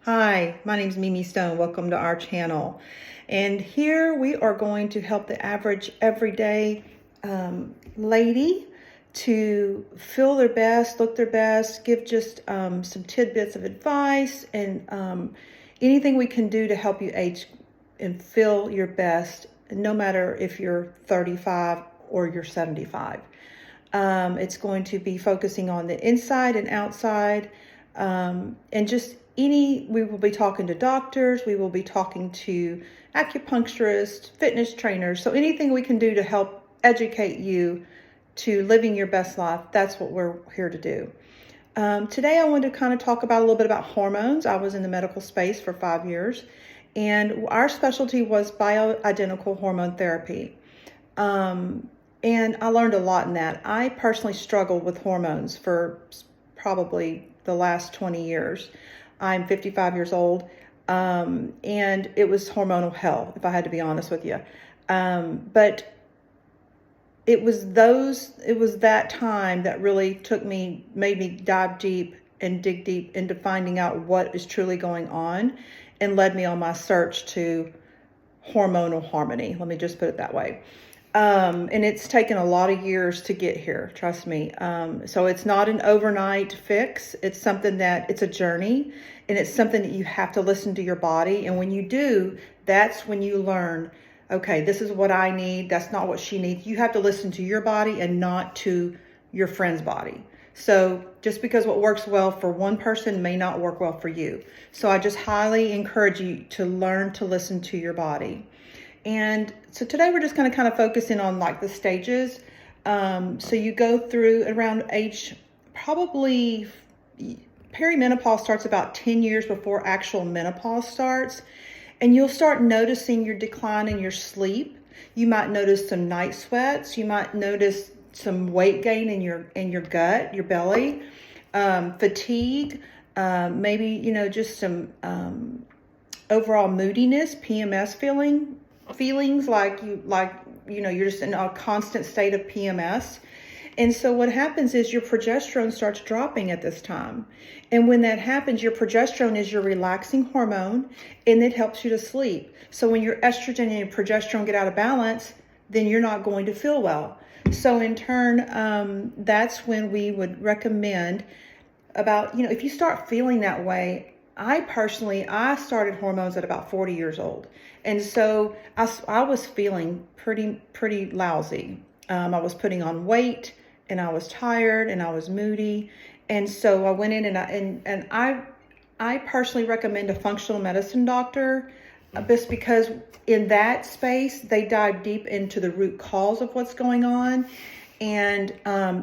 Hi, my name is Mimi Stone. Welcome to our channel. And here we are going to help the average everyday lady to feel their best, look their best, give just some tidbits of advice and anything we can do to help you age and feel your best, no matter if you're 35 or you're 75. It's going to be focusing on the inside and outside, and just we will be talking to doctors, we will be talking to acupuncturists, fitness trainers. So anything we can do to help educate you to living your best life, that's what we're here to do. Today I wanted to kind of talk about a little bit about hormones. I was in the medical space for 5 years, and our specialty was bioidentical hormone therapy. And I learned a lot in that. I personally struggled with hormones for probably the last 20 years. I'm 55 years old, and it was hormonal hell, if I had to be honest with you. But it was that time that really made me dive deep and dig deep into finding out what is truly going on, and led me on my search to hormonal harmony. Let me just put it that way. And it's taken a lot of years to get here, trust me. So it's not an overnight fix. It's a journey, and it's something that you have to listen to your body. And when you do, that's when you learn, okay, this is what I need. That's not what she needs. You have to listen to your body and not to your friend's body. So just because what works well for one person may not work well for you. So I just highly encourage you to learn to listen to your body. And so today we're just going to kind of focus in on like the stages. So you go through around age, probably perimenopause starts about 10 years before actual menopause starts. And you'll start noticing your decline in your sleep. You might notice some night sweats. You might notice some weight gain in your gut, your belly, fatigue, maybe, just some overall moodiness, PMS feelings like you're just in a constant state of PMS. And so what happens is your progesterone starts dropping at this time. And when that happens, your progesterone is your relaxing hormone, and it helps you to sleep. So when your estrogen and your progesterone get out of balance, then you're not going to feel well. So in turn, that's when we would recommend if you start feeling that way. I started hormones at about 40 years old. And so I was feeling pretty lousy. I was putting on weight, and I was tired, and I was moody. And so I went in and I personally recommend a functional medicine doctor, just because in that space, they dive deep into the root cause of what's going on. And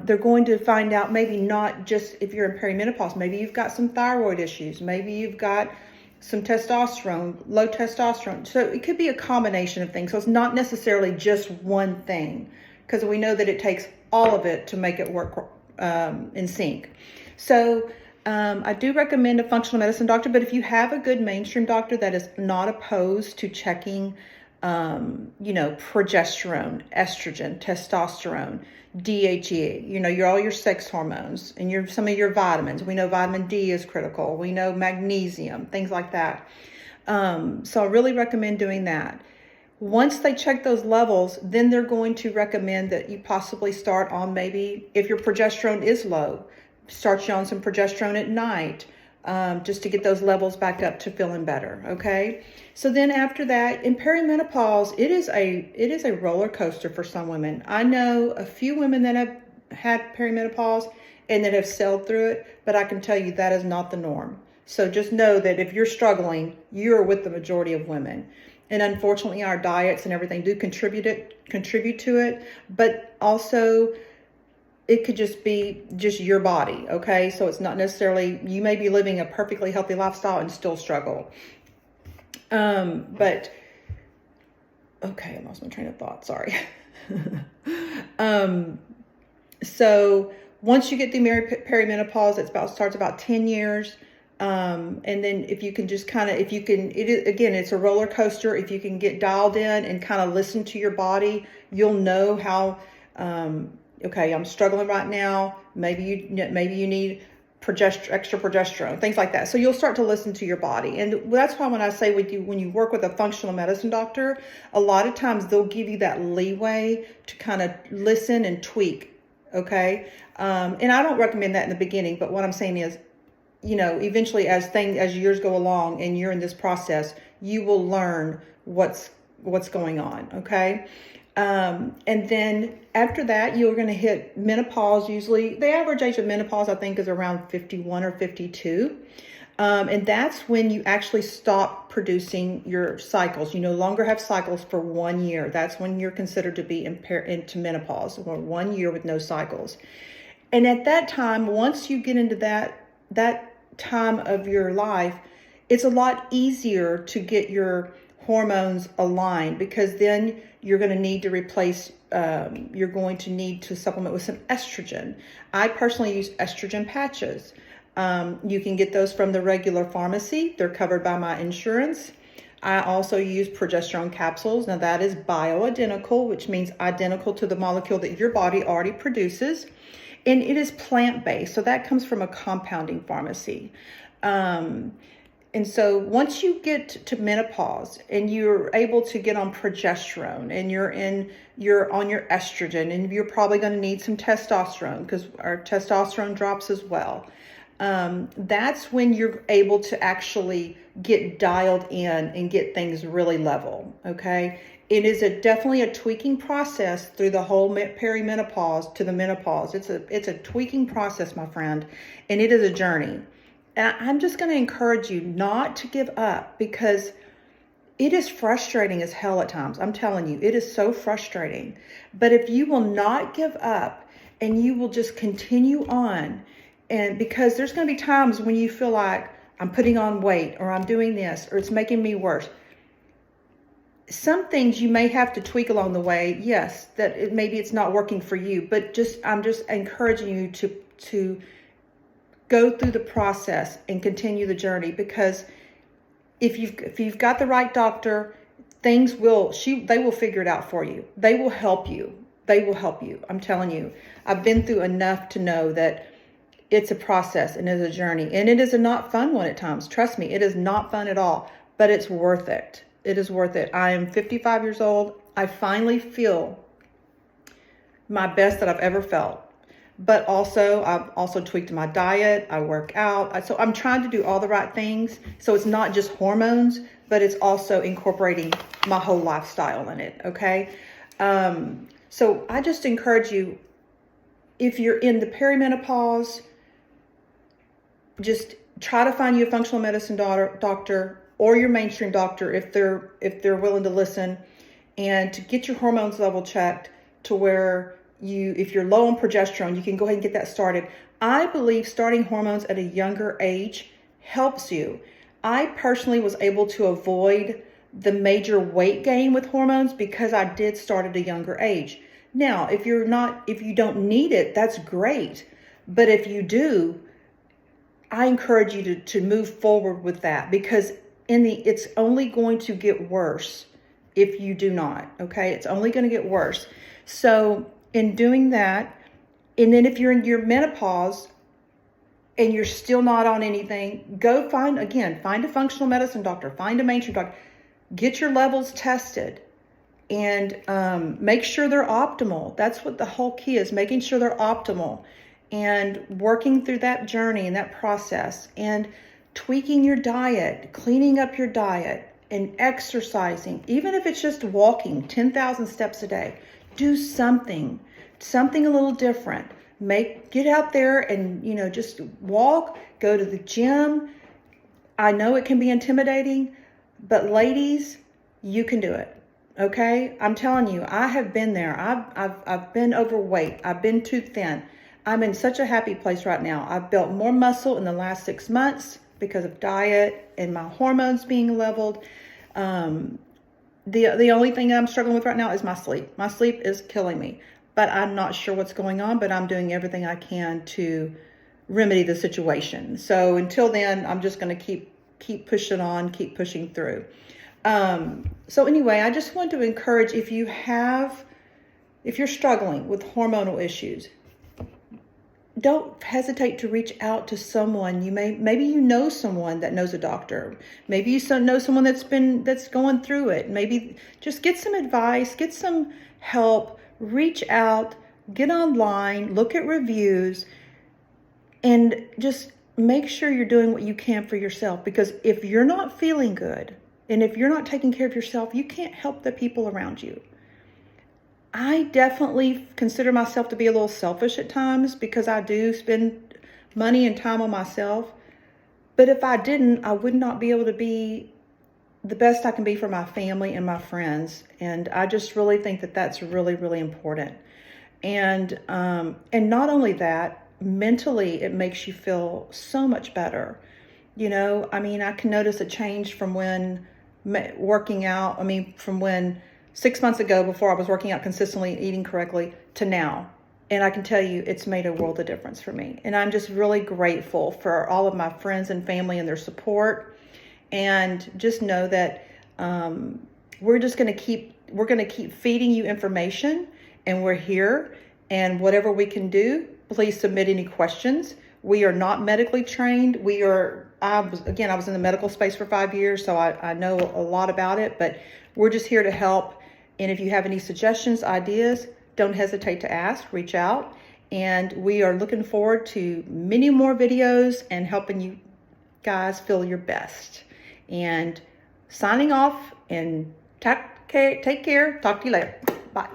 they're going to find out, maybe not just if you're in perimenopause, maybe you've got some thyroid issues, maybe you've got some testosterone, low testosterone. So it could be a combination of things. So it's not necessarily just one thing, because we know that it takes all of it to make it work in sync. So I do recommend a functional medicine doctor, but if you have a good mainstream doctor that is not opposed to checking progesterone, estrogen, testosterone, DHEA, all your sex hormones and some of your vitamins. We know vitamin D is critical. We know magnesium, things like that. So I really recommend doing that. Once they check those levels, then they're going to recommend that you possibly start on, maybe if your progesterone is low, start you on some progesterone at night. Just to get those levels back up to feeling better. Okay. So then after that, in perimenopause, it is a roller coaster for some women. I know a few women that have had perimenopause and that have sailed through it, but I can tell you that is not the norm. So just know that if you're struggling, you're with the majority of women. And unfortunately, our diets and everything do contribute to it, but also it could just be your body, okay? So it's not necessarily, you may be living a perfectly healthy lifestyle and still struggle. But, okay, I lost my train of thought, sorry. So once you get the perimenopause, starts about 10 years. And then if you can just it's a roller coaster. If you can get dialed in and kind of listen to your body, you'll know how, okay, I'm struggling right now. Maybe you need extra progesterone, things like that. So you'll start to listen to your body. And that's why when I say when you work with a functional medicine doctor, a lot of times they'll give you that leeway to kind of listen and tweak. Okay. And I don't recommend that in the beginning, but what I'm saying is, eventually as years go along and you're in this process, you will learn what's going on. Okay. And then after that, you're going to hit menopause. Usually the average age of menopause, I think, is around 51 or 52. And that's when you actually stop producing your cycles. You no longer have cycles for 1 year. That's when you're considered to be into menopause, or 1 year with no cycles. And at that time, once you get into that time of your life, it's a lot easier to get your hormones aligned, because then you're going to need to replace, you're going to need to supplement with some estrogen. I personally use estrogen patches. You can get those from the regular pharmacy. They're covered by my insurance. I also use progesterone capsules. Now that is bioidentical, which means identical to the molecule that your body already produces. And it is plant-based, so that comes from a compounding pharmacy. And so once you get to menopause and you're able to get on progesterone and you're on your estrogen, and you're probably going to need some testosterone because our testosterone drops as well. That's when you're able to actually get dialed in and get things really level. Okay. It is definitely a tweaking process through the whole perimenopause to the menopause. It's a tweaking process, my friend, and it is a journey. And I'm just going to encourage you not to give up, because it is frustrating as hell at times. I'm telling you, it is so frustrating. But if you will not give up and you will just continue on, and because there's going to be times when you feel like I'm putting on weight, or I'm doing this, or it's making me worse. Some things you may have to tweak along the way. Yes, that maybe it's not working for you, but I'm just encouraging you to go through the process and continue the journey, because if you've got the right doctor, they will figure it out for you. They will help you. I'm telling you, I've been through enough to know that it's a process and it's a journey, and it is a not fun one at times. Trust me, it is not fun at all, but it's worth it. It is worth it. I am 55 years old. I finally feel my best that I've ever felt. But also, I've also tweaked my diet. I work out. So I'm trying to do all the right things. So it's not just hormones, but it's also incorporating my whole lifestyle in it. Okay. So I just encourage you, if you're in the perimenopause, just try to find you a functional medicine doctor, or your mainstream doctor if they're willing to listen, and to get your hormones level checked to where if you're low on progesterone, you can go ahead and get that started. I believe starting hormones at a younger age helps you. I personally was able to avoid the major weight gain with hormones because I did start at a younger age. Now, if you don't need it, that's great. But if you do, I encourage you to move forward with that, because it's only going to get worse if you do not. Okay. It's only going to get worse. So in doing that, and then if you're in your menopause and you're still not on anything, go find a functional medicine doctor, find a mainstream doctor, get your levels tested, and make sure they're optimal. That's what the whole key is, making sure they're optimal, and working through that journey and that process, and tweaking your diet, cleaning up your diet, and exercising. Even if it's just walking 10,000 steps a day, do something a little different. Get out there and, just walk, go to the gym. I know it can be intimidating, but ladies, you can do it. Okay. I'm telling you, I have been there. I've been overweight. I've been too thin. I'm in such a happy place right now. I've built more muscle in the last 6 months because of diet and my hormones being leveled. The only thing I'm struggling with right now is my sleep. My sleep is killing me, but I'm not sure what's going on, but I'm doing everything I can to remedy the situation. So until then, I'm just going to keep pushing on, keep pushing through. So anyway, I just want to encourage, if you're struggling with hormonal issues, don't hesitate to reach out to someone. Maybe you know someone that knows a doctor. Maybe you know someone that's going through it. Maybe just get some advice, get some help, reach out, get online, look at reviews, and just make sure you're doing what you can for yourself. Because if you're not feeling good and if you're not taking care of yourself, you can't help the people around you. I definitely consider myself to be a little selfish at times because I do spend money and time on myself. But if I didn't, I would not be able to be the best I can be for my family and my friends. And I just really think that that's really, really important. And not only that, mentally, it makes you feel so much better. You know, I mean, I can notice a change from when working out, from when 6 months ago, before I was working out consistently, eating correctly, to now. And I can tell you, it's made a world of difference for me. And I'm just really grateful for all of my friends and family and their support. And just know that we're going to keep feeding you information, and we're here. And whatever we can do, please submit any questions. We are not medically trained. I was in the medical space for 5 years, so I know a lot about it, but we're just here to help. And if you have any suggestions, ideas, don't hesitate to ask, reach out. And we are looking forward to many more videos and helping you guys feel your best. And signing off, and take care. Talk to you later. Bye.